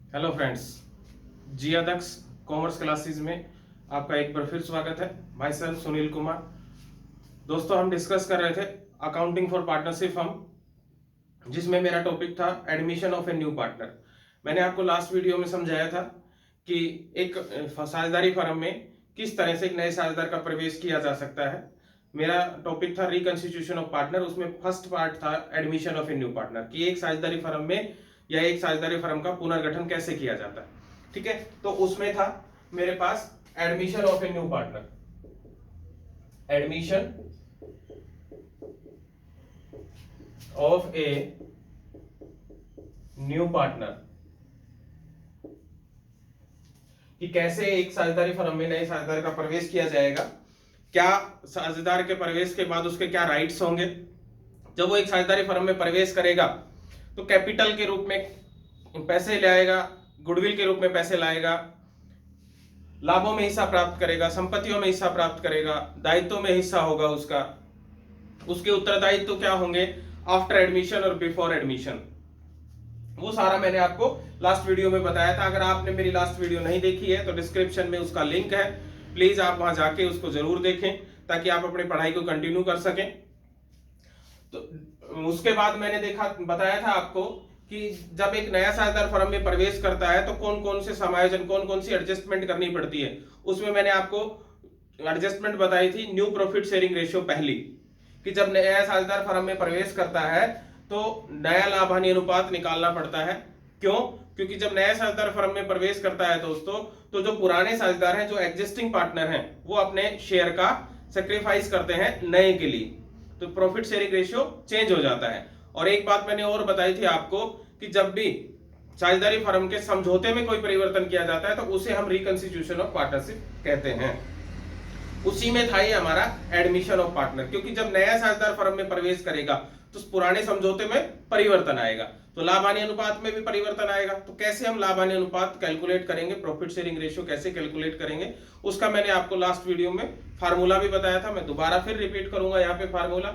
Hello friends, जिया दक्ष commerce classes में आपका एक बार फिर स्वागत है। My self Sunil Kumar. दोस्तों, हम डिस्कस कर रहे थे अकाउंटिंग फॉर पार्टनरशिप फर्म, जिसमें मेरा टॉपिक था admission of a new partner. मैंने आपको लास्ट वीडियो में समझाया था कि एक साझेदारी फर्म में किस तरह से एक नए साझेदार का प्रवेश किया जा सकता है। मेरा टॉपिक था रिकंस्टिट्यूशन ऑफ पार्टनर। उसमें फर्स्ट पार्ट था admission of a new partner, कि एक साझेदारी फर्म में या एक साझेदारी फर्म का पुनर्गठन कैसे किया जाता है। ठीक है, तो उसमें था मेरे पास admission of a new partner. Admission of a new partner, कि कैसे एक साझेदारी फर्म में नए साझेदार का प्रवेश किया जाएगा, क्या साझेदार के प्रवेश के बाद उसके क्या राइट्स होंगे। जब वो एक साझेदारी फर्म में प्रवेश करेगा तो कैपिटल के रूप में पैसे लाएगा, गुडविल के रूप में पैसे लाएगा, लाभों में हिस्सा प्राप्त करेगा, संपत्तियों में हिस्सा प्राप्त करेगा, दायित्वों में हिस्सा होगा उसका। उसके उत्तरदायित्व क्या होंगे आफ्टर एडमिशन और बिफोर एडमिशन, वो सारा मैंने आपको लास्ट वीडियो में बताया था। अगर आपने मेरी लास्ट वीडियो नहीं देखी है तो डिस्क्रिप्शन में उसका लिंक है, प्लीज आप वहां जाके उसको जरूर देखें ताकि आप अपनी पढ़ाई को कंटिन्यू कर सकें। तो उसके बाद मैंने बताया था आपको कि जब एक नया साझेदार फर्म में प्रवेश करता है तो कौन कौन से समायोजन, कौन कौन सी एडजस्टमेंट करनी पड़ती है। उसमें मैंने आपको एडजस्टमेंट बताई थी न्यू प्रॉफिट शेयरिंग रेशियो पहली, कि जब नया साझेदार फर्म में प्रवेश करता है तो नया लाभ हानि अनुपात निकालना पड़ता है। क्यों? क्योंकि जब नया साझेदार फर्म में प्रवेश करता है दोस्तों, तो जो पुराने साझेदार हैं, जो एग्जिस्टिंग पार्टनर हैं, वो अपने शेयर का सेक्रीफाइस करते हैं नए के लिए, तो प्रॉफिट शेयरिंग रेशियो चेंज हो जाता है। और एक बात मैंने और बताई थी आपको कि जब भी साझेदारी फर्म के समझौते में कोई परिवर्तन किया जाता है तो उसे हम रिकंस्टिट्यूशन ऑफ पार्टनरशिप कहते हैं। उसी में था ये हमारा एडमिशन ऑफ पार्टनर, क्योंकि जब नया साझेदार फर्म में प्रवेश करेगा तो पुराने समझौते में परिवर्तन आएगा, तो लाभ हानि अनुपात में भी परिवर्तन आएगा। तो कैसे हम लाभ हानि अनुपात कैलकुलेट करेंगे, प्रॉफिट शेयरिंग रेशियो कैसे कैलकुलेट करेंगे, उसका मैंने आपको लास्ट वीडियो में फार्मूला भी बताया था। मैं दोबारा फिर रिपीट करूंगा यहाँ पे फार्मूला।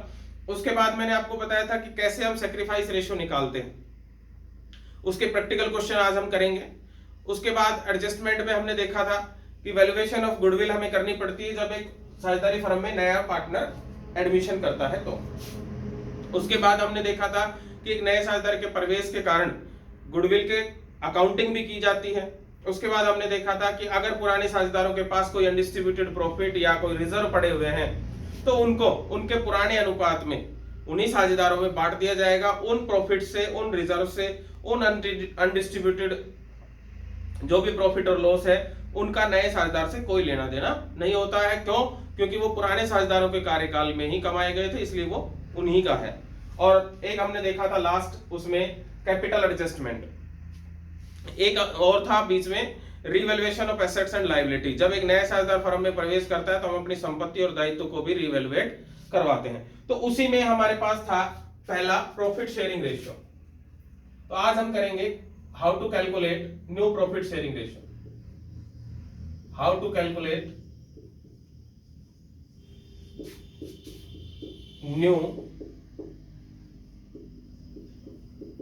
उसके बाद मैंने आपको बताया था कि कैसे हम सेक्रीफाइस रेशियो निकालते हैं, उसके प्रैक्टिकल क्वेश्चन आज हम करेंगे। उसके बाद एडजस्टमेंट में हमने देखा था कि वैल्यूएशन ऑफ गुडविल हमें करनी पड़ती है जब एक साझेदारी फर्म में नया पार्टनर एडमिशन करता है। तो उसके बाद हमने देखा था कि एक नए साझेदार के प्रवेश के कारण गुडविल के अकाउंटिंग भी की जाती है। उसके बाद हमने देखा था कि अगर पुराने साझेदारों के पास कोई अनडिस्ट्रीब्यूटेड प्रॉफिट या कोई रिजर्व पड़े हुए हैं तो उनको उनके पुराने अनुपात में उन्हीं साझेदारों में बांट दिया जाएगा। उन प्रॉफिट से, उन रिजर्व से, उन अनडिस्ट्रीब्यूटेड जो भी प्रॉफिट और लॉस है, उनका नए साझेदार से कोई लेना देना नहीं होता है। क्यों? क्योंकि वो पुराने साझेदारों के कार्यकाल में ही कमाए गए थे, इसलिए वो उन्हीं का है। और एक हमने देखा था लास्ट, उसमें कैपिटल एडजस्टमेंट। एक और था बीच में revaluation of assets and liability. जब एक नया साझेदार फर्म में प्रवेश करता है तो हम अपनी संपत्ति और दायित्व को भी रिवैल्यूएट करवाते हैं। तो उसी में हमारे पास था पहला प्रॉफिट शेयरिंग रेशियो। तो आज हम करेंगे how to calculate new profit sharing ratio. How to calculate new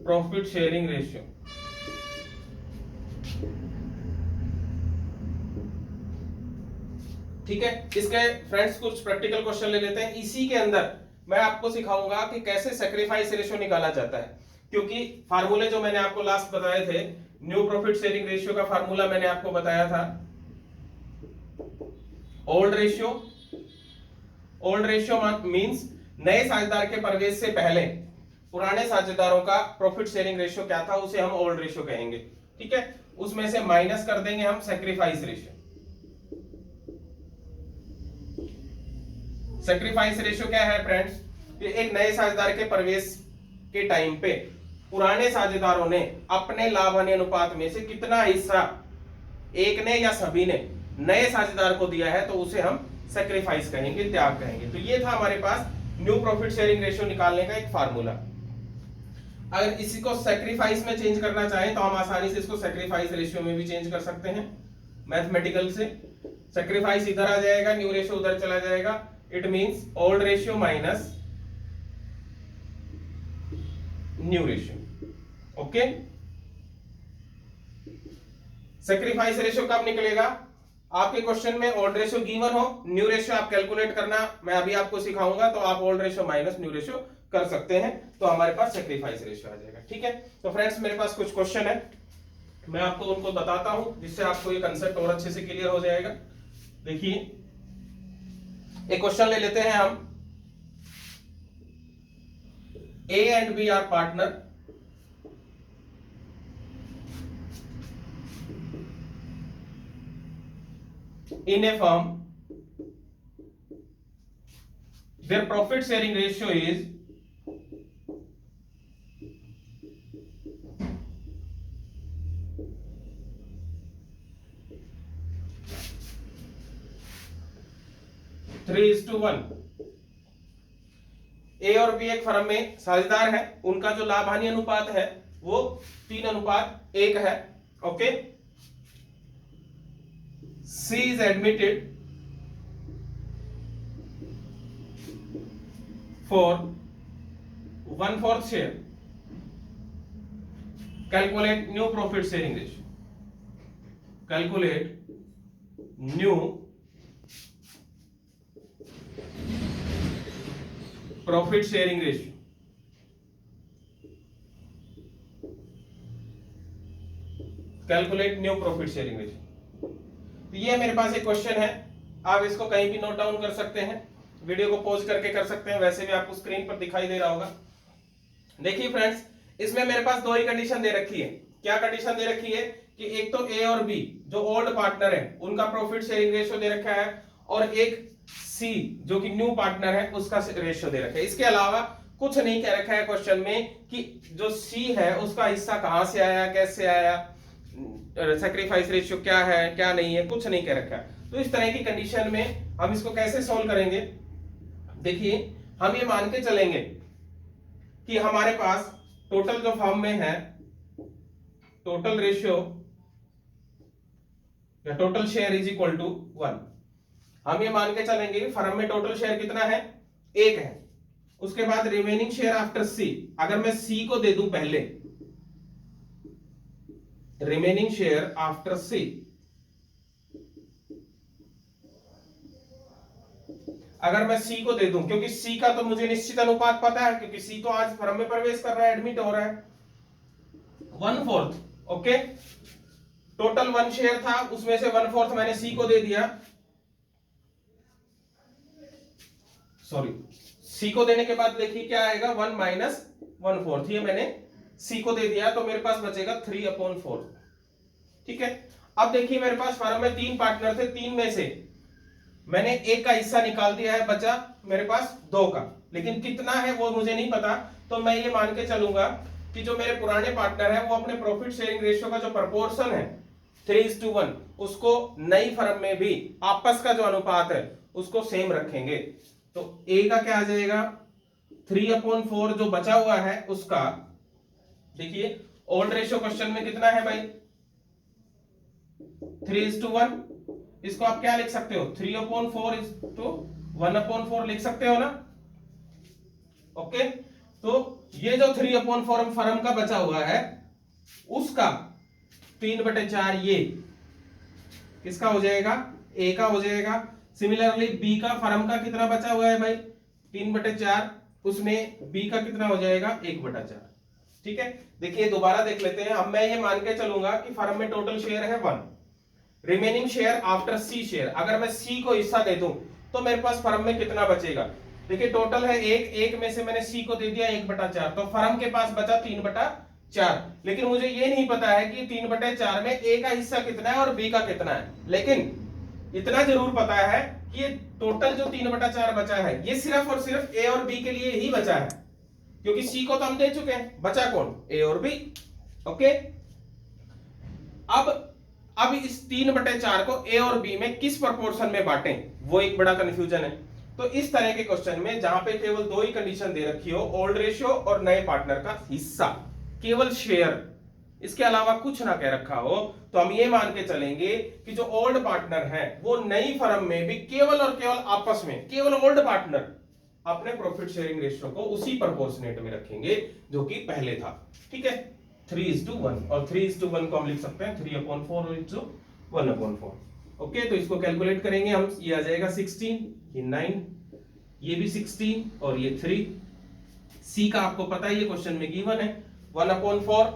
profit sharing ratio. ठीक है, इसके फ्रेंड्स कुछ प्रैक्टिकल क्वेश्चन ले लेते हैं। इसी के अंदर मैं आपको सिखाऊंगा कि कैसे सैक्रिफाइस रेशियो निकाला जाता है, क्योंकि फार्मूले जो मैंने आपको लास्ट बताए थे, न्यू प्रॉफिट शेयरिंग रेशियो का फार्मूला मैंने आपको बताया था old ratio. Old ratio means नए साझेदार के प्रवेश से पहले पुराने साझेदारों का प्रॉफिट शेयरिंग रेशियो क्या था, उसे हम ओल्ड रेशियो कहेंगे। ठीक है, उसमें से माइनस कर देंगे हम सैक्रिफाइस रेशियो। सैक्रिफाइस रेशियो क्या है फ्रेंड्स? एक नए साझेदार के प्रवेश के टाइम पे पुराने साझेदारों ने अपने लाभ हानि अनुपात में से कितना हिस्सा एक ने या सभी ने नए साझेदार को दिया है, तो उसे हम सैक्रिफाइस कहेंगे, त्याग कहेंगे। तो ये था हमारे पास न्यू प्रॉफिट शेयरिंग रेशियो निकालने का एक फार्मूला। अगर इसी को सैक्रिफाइस में चेंज करना चाहें तो हम आसानी से इसको सैक्रिफाइस रेशियो में भी चेंज कर सकते हैं मैथमेटिकल से। सैक्रिफाइस इधर आ जाएगा, न्यू रेशियो उधर चला जाएगा। It means old ratio minus new ratio. Okay, sacrifice ratio कब निकलेगा? आपके क्वेश्चन में ओल्ड रेशियो गिवन हो, न्यू रेशियो आप कैलकुलेट करना मैं अभी आपको सिखाऊंगा, तो आप old ratio minus new ratio कर सकते हैं, तो हमारे पास सेक्रीफाइस रेशियो आ जाएगा। ठीक है, तो फ्रेंड्स मेरे पास कुछ क्वेश्चन है, मैं आपको उनको बताता हूं जिससे आपको ये कंसेप्ट और अच्छे से क्लियर हो जाएगा। देखिए एक क्वेश्चन ले लेते हैं हम। A and B are partner. In a firm, their profit sharing ratio is 3:1। ए और बी एक फर्म में साझेदार है, उनका जो लाभ हानि अनुपात है वो 3:1 है। Okay, C is admitted for 1/4 share. Calculate new profit sharing ratio. Calculate new profit sharing ratio. Calculate new profit sharing ratio. तो ये मेरे पास एक क्वेश्चन है, आप इसको कहीं भी नोट डाउन कर सकते हैं, वीडियो को पॉज करके कर सकते हैं, वैसे भी आपको स्क्रीन पर दिखाई दे रहा होगा। देखिए फ्रेंड्स, इसमें मेरे पास दो ही कंडीशन दे रखी है। क्या कंडीशन दे रखी है कि एक तो ए और बी जो ओल्ड पार्टनर है उनका प्रॉफिट शेयरिंग रेशियो दे रखा है, और एक सी जो कि न्यू पार्टनर है उसका रेशियो दे रखा है। इसके अलावा कुछ नहीं कह रखा है क्वेश्चन में कि जो सी है उसका हिस्सा कहां से आया, कैसे आया, सैक्रिफाइस रेशियो क्या है क्या नहीं है, कुछ नहीं कह रखा है। तो इस तरह की कंडीशन में हम इसको कैसे सॉल्व करेंगे? देखिए हम ये मान के चलेंगे कि हमारे पास टोटल जो फॉर्म में है, टोटल रेशियो या total share is equal to 1। हम ये मान के चलेंगे कि फर्म में टोटल शेयर कितना है? 1 है। उसके बाद रिमेनिंग शेयर आफ्टर सी, अगर मैं सी को दे दूं पहले, रिमेनिंग शेयर आफ्टर सी, अगर मैं सी को दे दूं, क्योंकि सी का तो मुझे निश्चित अनुपात पता है, क्योंकि सी तो आज फर्म में प्रवेश कर रहा है, एडमिट हो रहा है, 1/4। ओके, टोटल 1 शेयर था, उसमें से 1/4 मैंने सी को दे दिया, सॉरी सी को देने के बाद देखिए क्या आएगा, 1 माइनस 1/4, ये मैंने सी को दे दिया, तो मेरे पास बचेगा 3/4। ठीक है, अब देखिए मेरे पास फर्म में 3 पार्टनर थे, 3 में से मैंने एक का हिस्सा निकाल दिया है, बचा मेरे पास 2 का, लेकिन कितना है वो मुझे नहीं पता। तो मैं ये मान के चलूंगा कि जो मेरे पुराने पार्टनर है वो अपने प्रॉफिट शेयरिंग रेशियो का जो प्रपोर्शन है 3:1, उसको नई फर्म में भी आपस का जो अनुपात है उसको सेम रखेंगे। तो ए का क्या आ जाएगा, 3/4 जो बचा हुआ है उसका, देखिए ओल्ड रेशियो क्वेश्चन में कितना है भाई, 3:1। इसको आप क्या लिख सकते हो, 3/4 इज टू 1/4 लिख सकते हो ना। ओके, तो ये जो 3/4 फर्म का बचा हुआ है उसका 3/4 ये किसका हो जाएगा, ए का हो जाएगा। सिमिलरली बी का फर्म का कितना बचा हुआ है भाई, 3/4, उसमें बी का कितना हो जाएगा, 1/4। ठीक है, देखिए दोबारा देख लेते हैं। अब मैं ये मान के चलूंगा कि फर्म में टोटल शेयर है 1, remaining share after C share, अगर मैं सी को हिस्सा दे दूं तो मेरे पास फर्म में कितना बचेगा। देखिए टोटल है 1 में से मैंने सी को दे दिया 1/4, तो फर्म के पास बचा 3/4। लेकिन मुझे ये नहीं पता है कि 3/4 में ए का हिस्सा कितना है और बी का कितना है, लेकिन इतना जरूर पता है कि ये टोटल जो 3/4 बचा है ये सिर्फ और सिर्फ ए और बी के लिए ही बचा है, क्योंकि सी को तो हम दे चुके हैं, बचा कौन, ए और बी। ओके, अब इस 3/4 को ए और बी में किस प्रोपोर्शन में बांटें, वो एक बड़ा कंफ्यूजन है। तो इस तरह के क्वेश्चन में जहां पे केवल 2 ही कंडीशन दे रखी हो, ओल्ड रेशियो और नए पार्टनर का हिस्सा, केवल शेयर, इसके अलावा कुछ ना कह रखा हो, तो हम ये मान के चलेंगे कि जो ओल्ड पार्टनर है वो नई फर्म में भी केवल और केवल आपस में, केवल ओल्ड पार्टनर अपने प्रॉफिट शेयरिंग रेशियो को उसी प्रोपोर्शनेट में रखेंगे जो कि पहले था। ठीक है, 3:1, और 3:1 को हम लिख सकते हैं 3/4:1/4। ओके, तो इसको कैलकुलेट करेंगे हम, ये आ जाएगा 16, ये 9, ये भी 16 और ये 3। सी का आपको पता है, ये क्वेश्चन में गिवन है 1/4।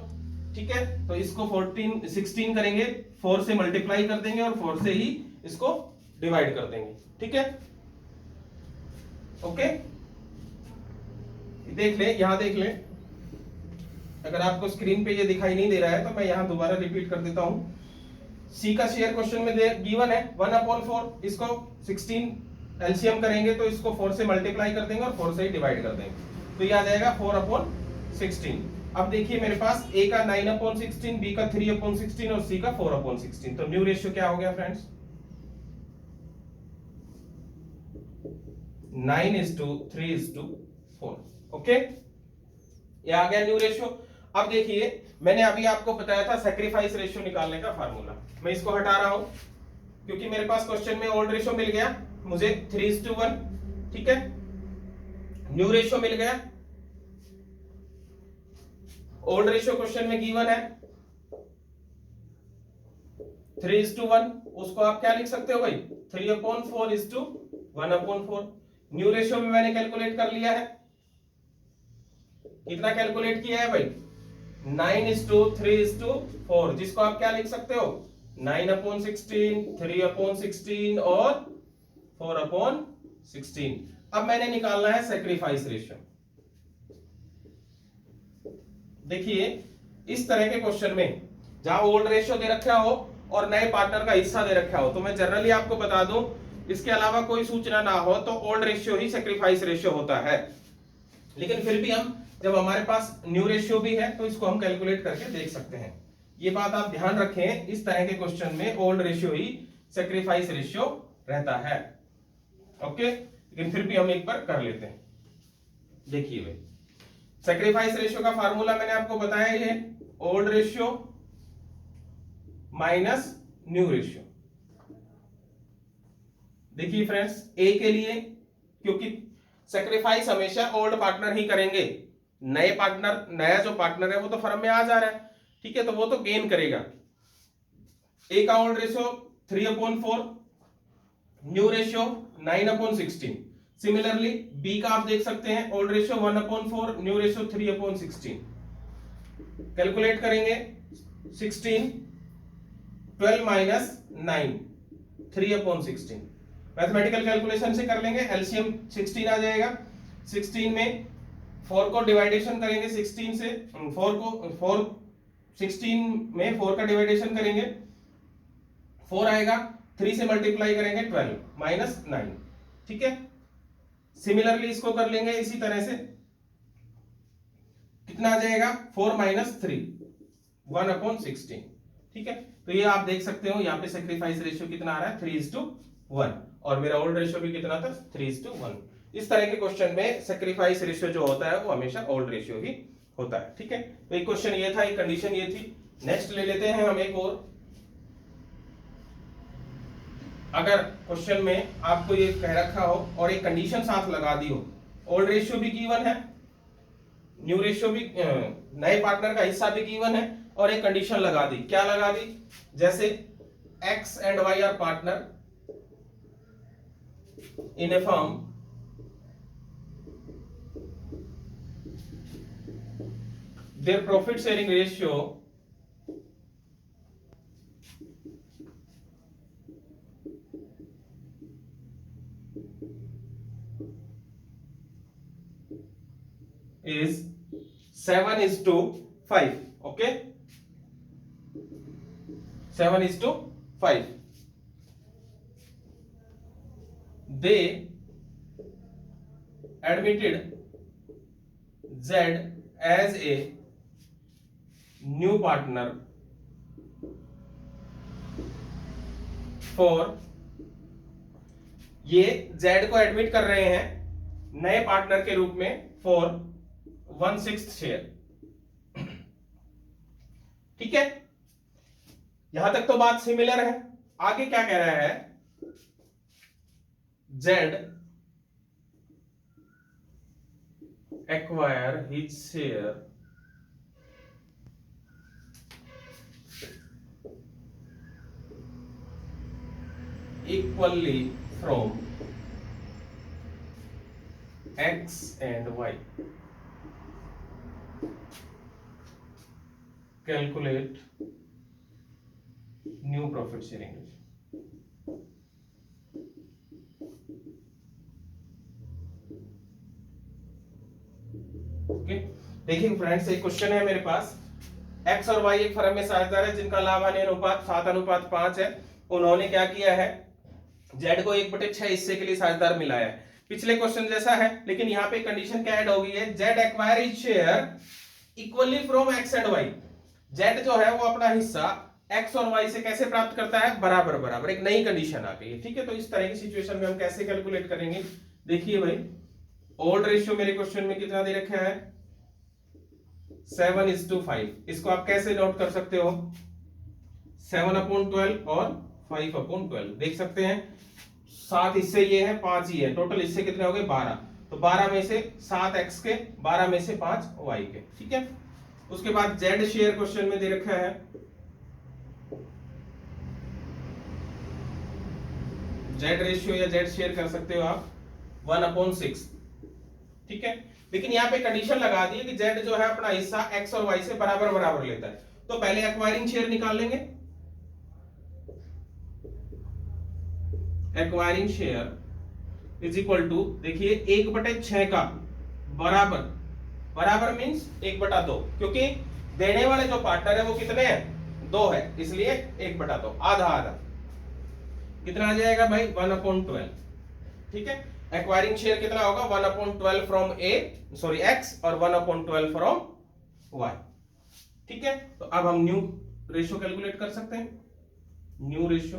ठीक है, तो इसको 16 करेंगे, 4 से मल्टीप्लाई कर देंगे और 4 से ही इसको डिवाइड कर देंगे। ठीक है, ओके, देख ले, यहां देख ले, अगर आपको स्क्रीन पे ये दिखाई नहीं दे रहा है तो मैं यहां दोबारा रिपीट कर देता हूं। सी का शेयर क्वेश्चन में गिवन है 1/4, इसको 16 एलसीएम करेंगे तो इसको 4 से मल्टीप्लाई कर देंगे और 4 से ही डिवाइड कर देंगे, तो ये आ जाएगा 4/16। अब देखिए मेरे पास ए का 9/16, बी का 3/16 और सी का 4/16, तो न्यू रेशियो क्या हो गया फ्रेंड्स? 9:3:4। ओके, ये आ गया न्यू रेशियो। अब देखिए, मैंने अभी आपको बताया था सैक्रिफाइस रेशियो निकालने का फार्मूला, मैं इसको हटा रहा हूं क्योंकि मेरे पास क्वेश्चन में ओल्ड रेशियो मिल गया मुझे 3:1। ठीक है, न्यू रेशियो मिल गया, ओल्ड रेशियो क्वेश्चन में गिवन है 3:1, उसको आप क्या लिख सकते हो भाई? 3/4:1/4। न्यू रेशियो में मैंने कैलकुलेट कर लिया है, कितना कैलकुलेट किया है भाई? 9:3:4, जिसको आप क्या लिख सकते हो? 9/16, 3/16 और 4/16। अब मैंने निकालना है सैक्रिफाइस रेशियो। देखिए, इस तरह के क्वेश्चन में जहां ओल्ड रेशियो दे रखा हो और नए पार्टनर का हिस्सा दे रखा हो, तो मैं जनरली आपको बता दूं, इसके अलावा कोई सूचना ना हो तो ओल्ड रेशियो ही सैक्रिफाइस रेशियो होता है। लेकिन फिर भी हम, जब हमारे पास न्यू रेशियो भी है तो इसको हम कैलकुलेट करके देख सकते हैं। ये बात आप ध्यान रखें, इस तरह के क्वेश्चन में ओल्ड रेशियो ही सैक्रिफाइस रेशियो रहता है। ओके, लेकिन फिर भी हम एक बार कर लेते हैं। देखिए भाई, सैक्रिफाइस रेशियो का फार्मूला मैंने आपको बताया ही है, old ratio minus new ratio. देखिए फ्रेंड्स, ए के लिए, क्योंकि सैक्रिफाइस हमेशा ओल्ड पार्टनर ही करेंगे, नए पार्टनर, नया जो पार्टनर है वो तो फर्म में आ जा रहा है, ठीक है, तो वो तो गेन करेगा। ए का old ratio 3/4, new ratio 9/16। Similarly B का आप देख सकते हैं, old ratio 1/4, new ratio 3/16। Calculate करेंगे 16, 12 माइनस 9, 3/16। मैथमेटिकल कैलकुलेशन से कर लेंगे, एलसीएम 16 आ जाएगा। 16 में 4 को डिवाइडेशन करेंगे 16 से, 16 में 4 का डिवाइडेशन करेंगे, 4 आएगा, 3 से मल्टीप्लाई करेंगे 12 माइनस 9। ठीक है, सिमिलरली इसको कर लेंगे इसी तरह से, कितना आ जाएगा? 4 माइनस 3, 1/16। ठीक है, तो ये आप देख सकते हो, यहाँ पे सैक्रिफाइस रेशियो कितना आ रहा है? 3:1, और मेरा ओल्ड रेशियो भी कितना था? 3:1। इस तरह के क्वेश्चन में सैक्रिफाइस रेशियो जो होता है वो हमेशा ओल्ड रेशियो ही होता है। ठीक है, तो एक क्वेश्चन ये था, एक कंडीशन ये थी। नेक्स्ट ले लेते हैं हम एक और। अगर क्वेश्चन में आपको ये कह रखा हो और एक कंडीशन साथ लगा दी हो, ओल्ड रेशियो भी गिवन है, न्यू रेशियो भी, नए पार्टनर का हिस्सा भी गिवन है, और एक कंडीशन लगा दी, क्या लगा दी? जैसे X and Y are partner in a firm, their profit sharing ratio is 7:5. Okay, 7:5. They admitted Z as a new partner for, ये Z को एडमिट कर रहे हैं नए पार्टनर के रूप में फॉर 1/6 शेयर। ठीक है, यहां तक तो बात सिमिलर है। आगे क्या कह रहा है? Z acquire his share equally from x and y. Calculate new profit sharing ratio. Okay, देखिए फ्रेंड्स, एक क्वेश्चन है मेरे पास। एक्स और वाई एक फर्म में साझेदार है जिनका लाभ हानि अनुपात 7:5 है। उन्होंने क्या किया है, जेड को 1/6 हिस्से के लिए साझेदार मिलाया है। पिछले क्वेश्चन जैसा है, लेकिन यहाँ पे कंडीशन क्या ऐड हो गई है, Z acquire his share equally from X and Y. Z जो है वो अपना हिस्सा एक्स और वाई से कैसे प्राप्त करता है, बराबर बराबर। एक नई कंडीशन आ गई है, ठीक है। तो इस तरह की सिचुएशन में हम कैसे कैलकुलेट करेंगे, देखिए भाई, ओल्ड रेशियो मेरे क्वेश्चन में कितना दे रखा है, 7:5। इसको आप कैसे नोट कर सकते हो, 7/12 और 5/12 देख सकते हैं। 7 हिस्से ये है, 5 ही है, टोटल हिस्से कितने हो गए, 12। तो 12 में से 7 एक्स के, 12 में से 5 वाई के, ठीक है। उसके बाद जेड शेयर क्वेश्चन में दे रखा है, जेड रेशियो या जेड शेयर कर सकते हो आप 1/6, ठीक है। लेकिन यहाँ पे कंडीशन लगा दी है कि जेड जो है अपना हिस्सा एक्स और वाई से बराबर बराबर लेता है। तो पहले एक्वायरिंग शेयर निकाल लेंगे। Acquiring share is equal to, देखिए 1/6 का बराबर, बराबर मींस 1/2, क्योंकि देने वाले जो पार्टनर है वो कितने हैं, 2 है, इसलिए 1/2, आधा आधा। कितना आ जाएगा भाई, 1/12, ठीक है। एक्वायरिंग शेयर कितना होगा, 1/12 फ्रॉम एक्स और 1/12 फ्रॉम वाई, ठीक है। तो अब हम न्यू रेशियो कैलकुलेट कर सकते हैं। न्यू रेशियो,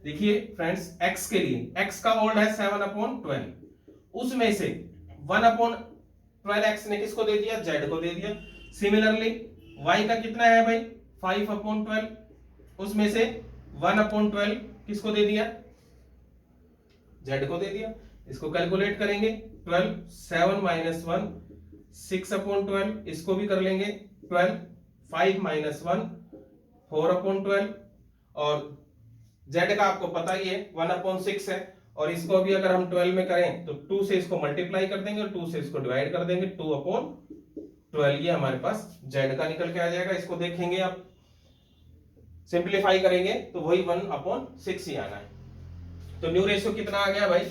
देखिए फ्रेंड्स, एक्स के लिए, एक्स का ओल्ड है 7/12, उसमें से 1/12 एक्स ने किसको दे दिया, जेड को दे दिया। सिमिलरली वाई का कितना है भाई, 5/12, उसमें से 1/12 किसको दे दिया, जेड को दे दिया। इसको कैलकुलेट करेंगे, 12, 7 - 1 6/12, इसको भी कर लेंगे 12, 5 - 1 4/12, और जेड का आपको पता ही है 1/6 है, और इसको भी अगर हम 12 में करें तो 2 से इसको मल्टीप्लाई कर देंगे और 2 से इसको डिवाइड कर देंगे, 2/12 ये हमारे पास जेड का निकल के आ जाएगा। इसको देखेंगे आप, सिंप्लीफाई करेंगे तो वही 1/6 ही आना है। तो न्यू रेशियो कितना आ गया भाई,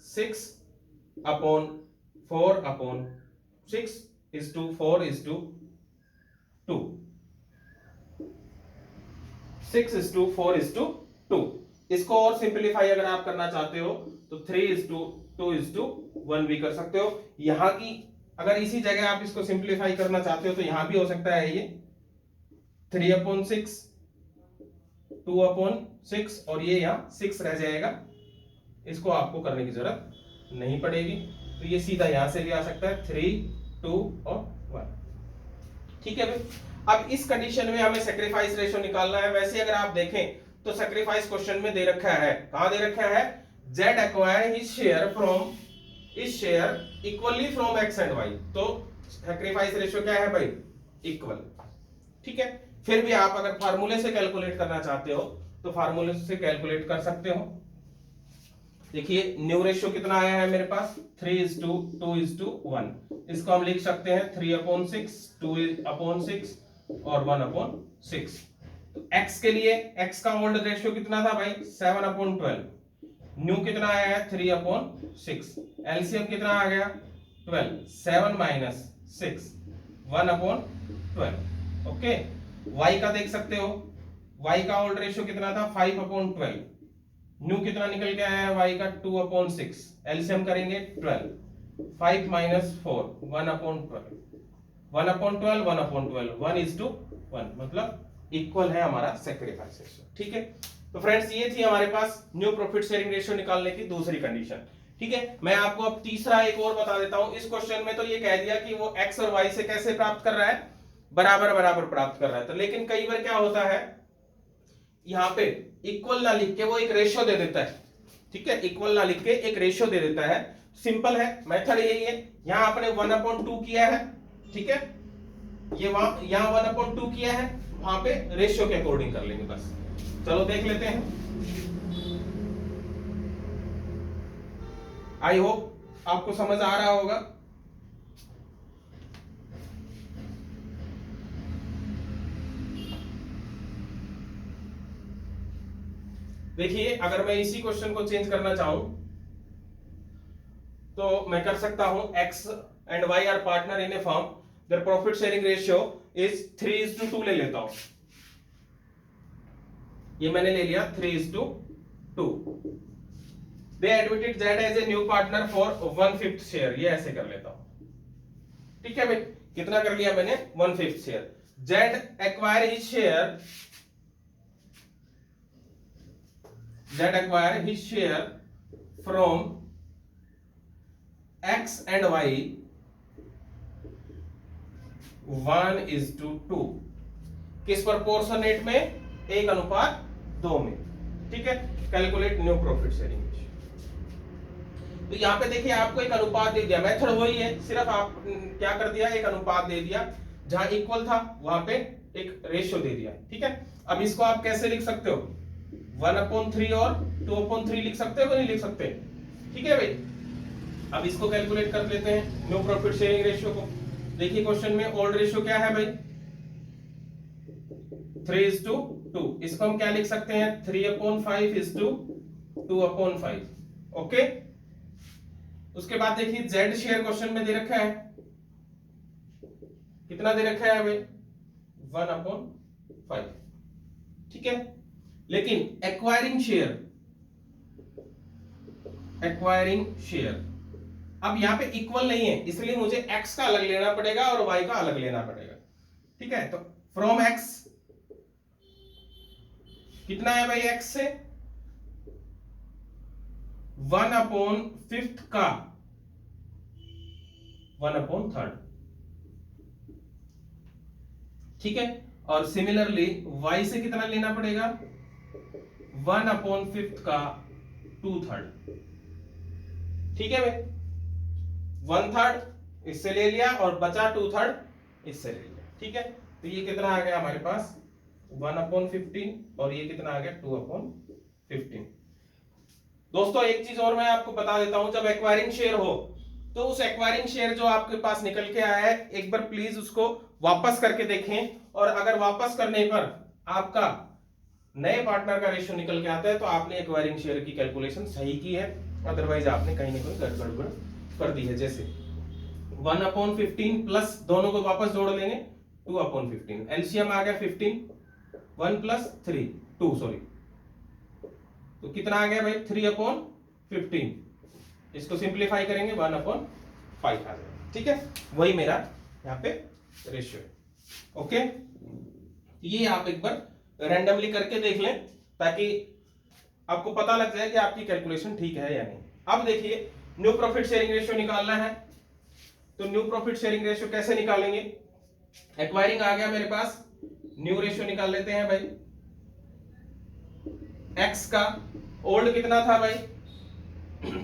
6/4/6 is to 4:2, 6:4:2। इसको और सिंप्लीफाई अगर आप करना चाहते हो तो 3:2:1 भी कर सकते हो। यहां की अगर इसी जगह आप इसको सिंप्लीफाई करना चाहते हो तो यहां भी हो सकता है ये 3/6, 2/6, और ये यहाँ 6 रह जाएगा। इसको आपको करने की जरूरत नहीं पड़ेगी, तो ये सीधा यहां से भी आ सकता है 3, 2 और 1, ठीक है भाई। अब इस कंडीशन में हमें सैक्रिफाइस रेशियो निकालना है। वैसे अगर आप देखें तो सैक्रिफाइस क्वेश्चन में दे रखा है, कहां दे रखा है, Z acquire his share equally from X and Y. तो सैक्रिफाइस रेशियो क्या है भाई, इक्वल, ठीक है। फिर भी आप अगर फार्मूले से कैलकुलेट करना चाहते हो तो फार्मूले से कैलकुलेट कर सकते हो। देखिए न्यू रेशियो कितना आया है मेरे पास, 3:2:1। इसको हम लिख सकते हैं 3/6, 2/6 और 1/6। तो x के लिए, x का ओल्ड रेशियो कितना था भाई, 7/12। न्यू कितना आया है, 3/6। एलसीएम कितना आ गया, 12, 7 - 6 1/12, ओके। y का देख सकते हो, y का ओल्ड रेशियो कितना था, 5/12। न्यू कितना निकल के आया है y का, 2/6। एलसीएम करेंगे 12, 5 - 4 1/12, 1/12 1/12, 1:1, मतलब इक्वल है हमारा सैक्रिफाइस रेशियो, ठीक है। तो फ्रेंड्स ये थी हमारे पास न्यू प्रॉफिट शेयरिंग रेशियो निकालने की दूसरी कंडीशन, ठीक है। मैं आपको अब तीसरा एक और बता देता हूं। इस क्वेश्चन में तो ये कह दिया कि वो x और y से कैसे प्राप्त कर रहा है, बराबर बराबर प्राप्त कर रहा है। तो लेकिन कई बार क्या होता है, यहाँ पे इक्वल ना लिख के वो एक रेशियो दे देता है, ठीक है। इक्वल ना लिख के एक रेशियो दे देता है, सिंपल है, मेथड यही है। यहाँ आपने 1/2 किया है, ठीक है, ये वहां यहाँ 1/2 किया है, वहां पे रेशियो के अकॉर्डिंग कर लेंगे बस। चलो देख लेते हैं। आई होप आपको समझ आ रहा होगा। देखिए अगर मैं इसी क्वेश्चन को चेंज करना चाहूं तो मैं कर सकता हूं x and y are partner in a firm, their profit sharing ratio is 3:2 ले लेता हूं। ये मैंने ले लिया 3:2। They admitted Z as a new partner for 1/5 share, ये ऐसे कर लेता हूं। ठीक है भाई, कितना कर लिया मैंने 1/5 share. Z acquire his share, Z acquire his share from X and Y 1:2। किस प्रोपोर्शनेट में? 1:2 में। ठीक है, कैलकुलेट न्यू प्रॉफिट शेयरिंग। तो यहां पे देखिए आपको एक अनुपात दे दिया, मेथड वही है, सिर्फ आप क्या कर दिया, एक अनुपात दे दिया, जहां इक्वल था वहां पे एक रेशियो दे दिया। ठीक है, अब इसको आप कैसे लिख सकते हो? 1/3 और 2/3 लिख सकते हो, नहीं लिख सकते? ठीक है भाई, अब इसको कैलकुलेट कर लेते हैं न्यू प्रॉफिट शेयरिंग रेशियो को। देखिए क्वेश्चन में ओल्ड रेशियो क्या है भाई? 3:2। इसको हम क्या लिख सकते हैं? 3/5:2/5। ओके, उसके बाद देखिए जेड शेयर क्वेश्चन में दे रखा है, कितना दे रखा है भाई? 1/5। ठीक है, लेकिन एक्वायरिंग शेयर अब यहां पे इक्वल नहीं है, इसलिए मुझे x का अलग लेना पड़ेगा और y का अलग लेना पड़ेगा। ठीक है, तो फ्रॉम x कितना है भाई? x से 1/5 का 1/3। ठीक है, और सिमिलरली y से कितना लेना पड़ेगा? 1/5 का 2/3। ठीक है भाई, 1/3 इससे ले लिया और बचा 2/3 इससे ले लिया। ठीक है, तो ये कितना आ गया हमारे पास? 1/15 और ये कितना आ गया? 2/15। दोस्तों एक चीज और मैं आपको बता देता हूं, जब एक्वायरिंग शेयर हो तो उस एक्वायरिंग शेयर जो आपके पास निकल के आया है, एक बार प्लीज उसको वापस करके देखें, और अगर वापस करने पर आपका नए पार्टनर का रेशियो निकल के आता है तो आपने एक्वायरिंग शेयर की कैलकुलेशन सही की है, अदरवाइज आपने कहीं ना कहीं गड़बड़ कर दी है। जैसे 1/15 प्लस दोनों को वापस जोड़ लेंगे 2/15, एलसीएम आ गया 15, 1 + 3 2 सॉरी, तो कितना आ गया भाई? 3/15। इसको सिंप्लीफाई करेंगे 1/5 आ जाएगा। ठीक है, वही मेरा यहाँ पे रेशियो है। ओके, ये आप एक बार रैंडमली करके देख लें ताकि आपको पता लग जाए कि आपकी कैलकुलेशन ठीक है या नहीं। अब देखिए न्यू प्रॉफिट शेयरिंग रेशियो निकालना है, तो न्यू प्रॉफिट शेयरिंग रेशियो कैसे निकालेंगे? एक्वायरिंग आ गया मेरे पास, न्यू रेशियो निकाल लेते हैं भाई। x का ओल्ड कितना था भाई?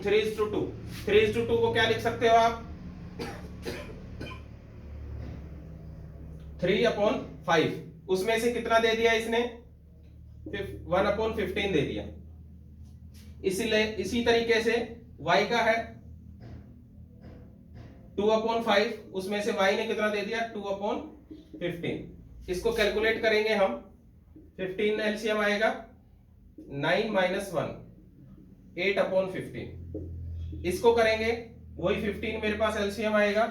3:2। 3:2 को क्या लिख सकते हो आप? 3/5। उसमें से कितना दे दिया इसने? 1/15 दे दिया। इसलिए इसी तरीके से y का है 2/5, उसमें से y ने कितना दे दिया? 2/15। इसको कैलकुलेट करेंगे हम, 15 एलसीएम आएगा 9 - 1 8/15। इसको करेंगे वही 15 मेरे पास एलसीएम आएगा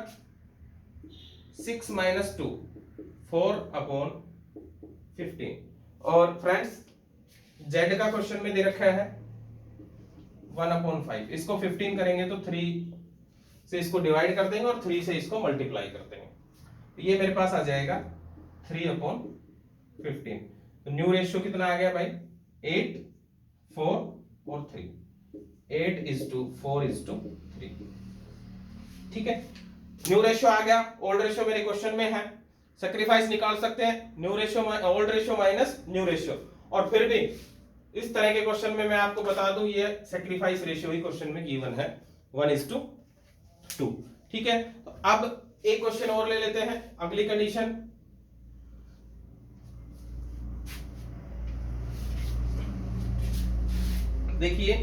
6 - 2 4/15। और फ्रेंड्स z का क्वेश्चन में दे रखा है 1/5, इसको 15 करेंगे तो 3 से इसको डिवाइड कर देंगे और 3 से इसको मल्टीप्लाई कर देंगे, तो ये मेरे पास आ जाएगा 3/15। तो न्यू रेशियो कितना आ गया भाई? 8 4 और 3, 8:4:3। ठीक है, न्यू रेशियो आ गया। ओल्ड रेशियो मेरे क्वेश्चन में है, सैक्रिफाइस निकाल सकते हैं, new ratio old ratio minus new ratio. और फिर भी इस तरह के क्वेश्चन में मैं आपको बता दूं ये सैक्रिफाइस रेशियो ही क्वेश्चन में गिवन है 1:2। ठीक है, तो अब एक क्वेश्चन और ले लेते हैं, अगली कंडीशन। देखिए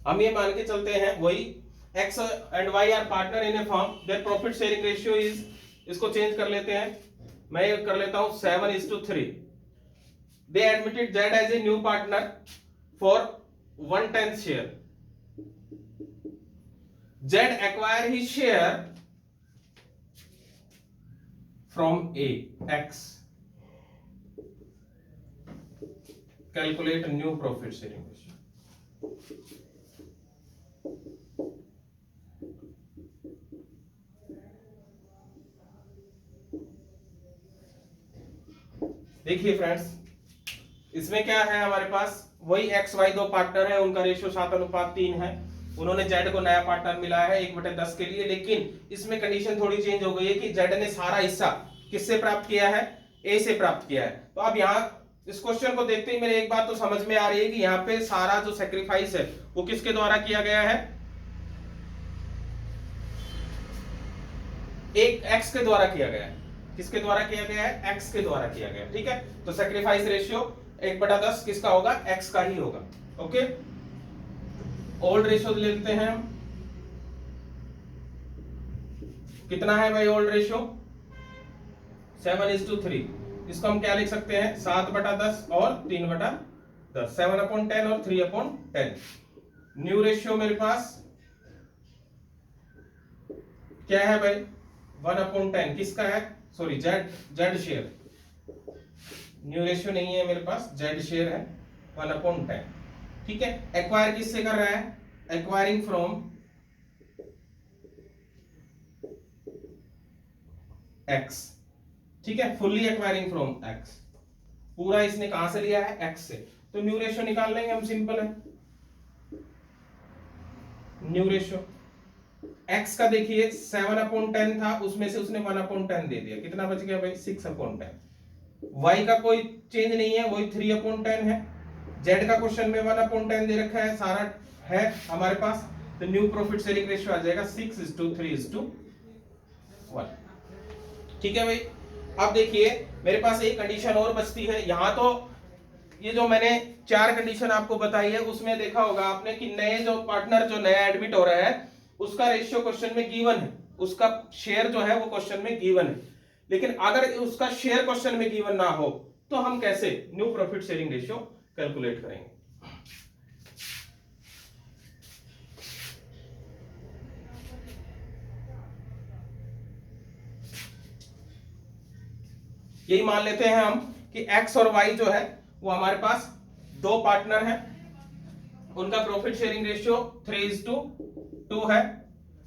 हम ये मान के चलते हैं वही x and y are partner in a firm, their profit sharing ratio is, इसको चेंज कर लेते हैं, मैं ये कर लेता हूं 7:3. They admitted Z as a new partner for 1/10 share. Z acquire his share from A, X. Calculate a new profit sharing ratio. देखिए फ्रेंड्स, इसमें क्या है हमारे पास, वही एक्स वाई दो पार्टनर है, उनका रेशियो 7:3 है. उन्होंने जेड को नया पार्टनर मिला है 1/10 के लिए, लेकिन इसमें कंडीशन थोड़ी चेंज हो गई है कि जेड ने सारा हिस्सा किससे प्राप्त किया है, ए से प्राप्त किया है. तो अब यहाँ इस क्वेश्चन को देखते ही मेरे एक बात तो समझ में आ रही है कि यहाँ पे सारा जो सेक्रीफाइस है वो किसके द्वारा किया गया है, एक एक्स के द्वारा किया गया है. किसके द्वारा किया गया है, एक्स के द्वारा किया गया है. ठीक है, तो सेक्रीफाइस रेशियो 1/10 किसका होगा, एक्स का ही होगा. ओके, ओल्ड रेशियो ले लेते हैं हम. कितना है भाई ओल्ड रेशियो, 7:3. इसको हम क्या लिख सकते हैं, 7/10 और 3/10, 7/10 और 3/10. न्यू रेशियो मेरे पास क्या है भाई, 1/10. किसका है, sorry Z share. New ratio नहीं है मेरे पास, जेड शेयर है 1/10. ठीक है, एक्वायर किससे कर रहा है, एक्वायरिंग फ्रॉम एक्स. ठीक है, फुल्ली एक्वायरिंग फ्रॉम एक्स. पूरा इसने कहां से लिया है, एक्स से. तो न्यू रेशियो निकाल लेंगे हम, सिंपल है. न्यू रेशियो x का देखिए 7/10 था, उसमें से उसने 1/10 दे दिया, कितना बच गया भाई, 6/10. y का कोई चेंज नहीं है, वही 3/10 है. z का क्वेश्चन में 1/10 दे रखा है, सारा है हमारे पास. तो न्यू प्रॉफिट शेयरिंग रेशियो आ जाएगा 6:3:1. ठीक है भाई. अब देखिए मेरे पास एक कंडीशन और बचती है. यहां तो ये जो मैंने 4 कंडीशन आपको बताई है, उसमें देखा होगा आपने कि नए जो पार्टनर जो नया एडमिट हो रहा है उसका रेशियो क्वेश्चन में गिवन है, उसका शेयर जो है वो क्वेश्चन में गिवन है. लेकिन अगर उसका शेयर क्वेश्चन में गिवन ना हो तो हम कैसे new profit sharing ratio calculate करेंगे. यही मान लेते हैं हम कि x और y जो है वो हमारे पास दो पार्टनर हैं, उनका प्रॉफिट शेयरिंग रेशियो 3:2 है.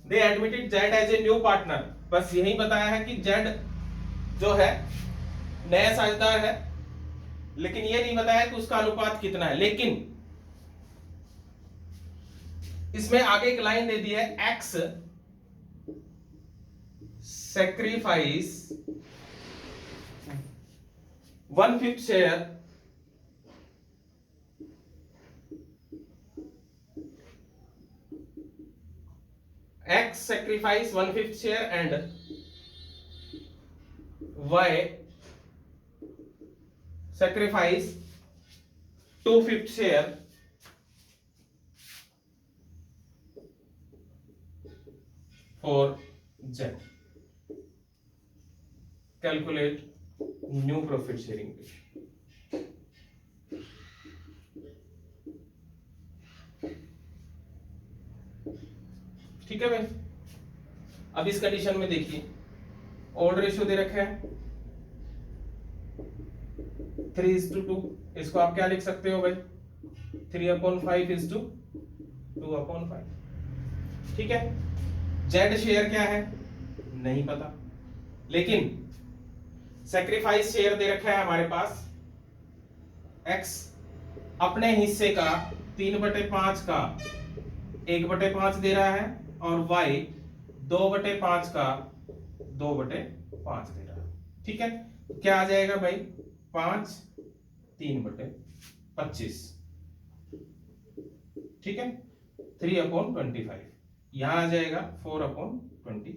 They admitted Z as a new partner. बस यही बताया है कि Z जो है नया साझेदार है, लेकिन ये नहीं बताया कि उसका अनुपात कितना है. लेकिन इसमें आगे एक लाइन दे दी है, X sacrifice 1/5 share X sacrifice 1/5 share and Y sacrifice 2/5 share for Z. Calculate new profit sharing ratio. ठीक है भाई. अब इस कंडीशन में देखिए ओल्ड रेशियो दे रखा है 3:2. इसको आप क्या लिख सकते हो भाई, 3/5:2/5. ठीक है. जेड शेयर क्या है नहीं पता, लेकिन सेक्रीफाइस शेयर दे रखा है हमारे पास, एक्स अपने हिस्से का 3/5 का 1/5 दे रहा है और y 2/5 का 2/5 दे रहा है. ठीक है, क्या आ जाएगा भाई, 5 3/25. ठीक है, 3/25. यहां आ जाएगा 4/25.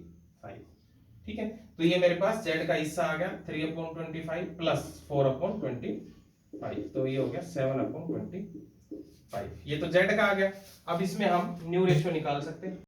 ठीक है, तो ये मेरे पास z का हिस्सा आ गया 3/25 प्लस 4/25, तो ये हो गया 7/25। ये तो z का आ गया। अब इसमें हम न्यू रेशियो निकाल सकते हैं।